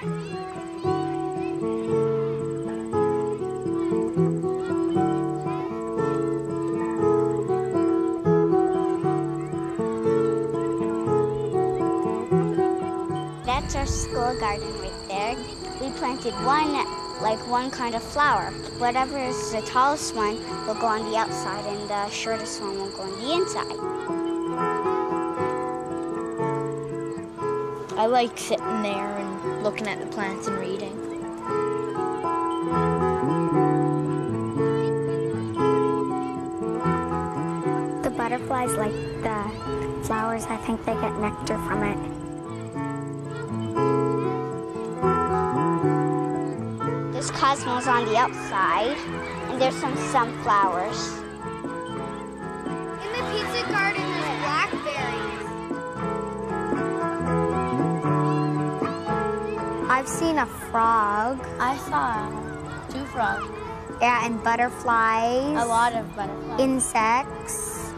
That's our school garden right there. We planted one kind of flower. Whatever is the tallest one will go on the outside and the shortest one will go on the inside. I like sitting there and looking at the plants and reading. The butterflies like the flowers. I think they get nectar from it. There's cosmos on the outside, and there's some sunflowers. In the pizza garden, there's blackberries. I've seen a frog. I saw 2 frogs. Yeah, and butterflies. A lot of butterflies. Insects.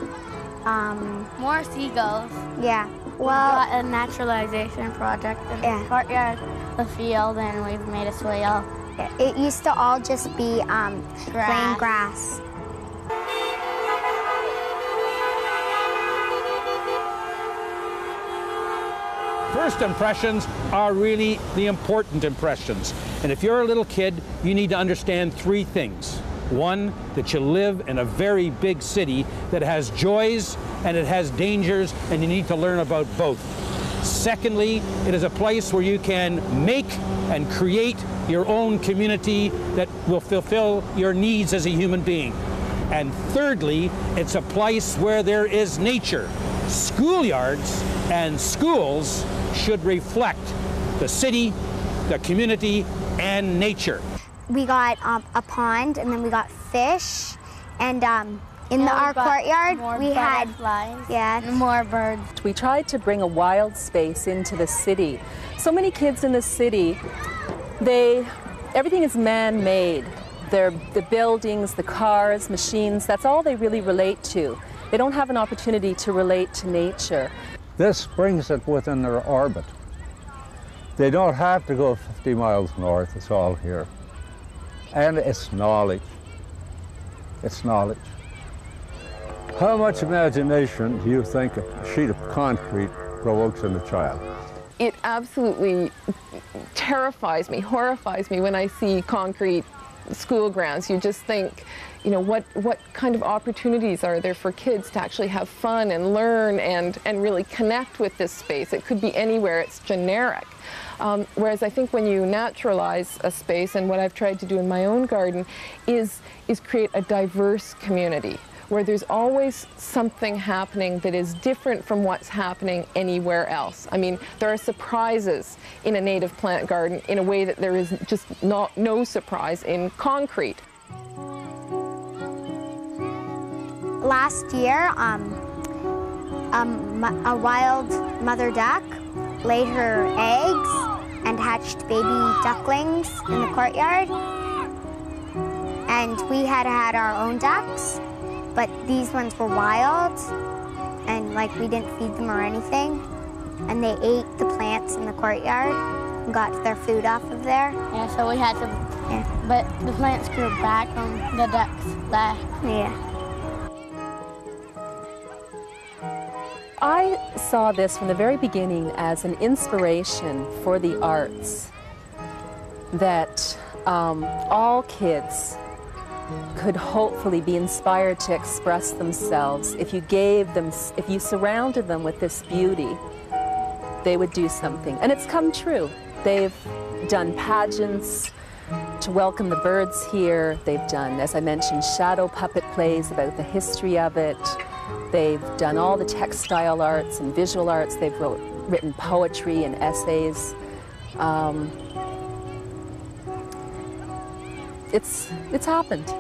More seagulls. Yeah. Well, we got a naturalization project in the courtyard, the field, and we've made a swale. It used to all just be plain grass. First impressions are really the important impressions. And if you're a little kid, you need to understand 3 things. 1, that you live in a very big city that has joys and it has dangers, and you need to learn about both. Secondly, it is a place where you can make and create your own community that will fulfill your needs as a human being. And thirdly, it's a place where there is nature. Schoolyards and schools should reflect the city, the community, and nature. We got a pond, and then we got fish, and in our courtyard we had and more birds. We tried to bring a wild space into the city. So many kids in the city, everything is man-made. The buildings, the cars, machines, that's all they really relate to. They don't have an opportunity to relate to nature. This brings it within their orbit. They don't have to go 50 miles north, it's all here. And it's knowledge. It's knowledge. How much imagination do you think a sheet of concrete provokes in a child? It absolutely terrifies me, horrifies me when I see concrete school grounds. You just think, you know, what kind of opportunities are there for kids to actually have fun and learn and really connect with this space? It could be anywhere, it's generic. Whereas I think when you naturalize a space, and what I've tried to do in my own garden, is create a diverse community where there's always something happening that is different from what's happening anywhere else. I mean, there are surprises in a native plant garden in a way that there is just no surprise in concrete. Last year, a wild mother duck laid her eggs and hatched baby ducklings in the courtyard. And we had our own ducks, but these ones were wild, and we didn't feed them or anything. And they ate the plants in the courtyard and got their food off of there. Yeah, so we had to, but the plants grew back on the ducks left. Yeah. I saw this from the very beginning as an inspiration for the arts, that all kids could hopefully be inspired to express themselves. If you surrounded them with this beauty, they would do something. And it's come true. They've done pageants to welcome the birds here. They've done, as I mentioned, shadow puppet plays about the history of it. They've done all the textile arts and visual arts. They've written poetry and essays. It's happened.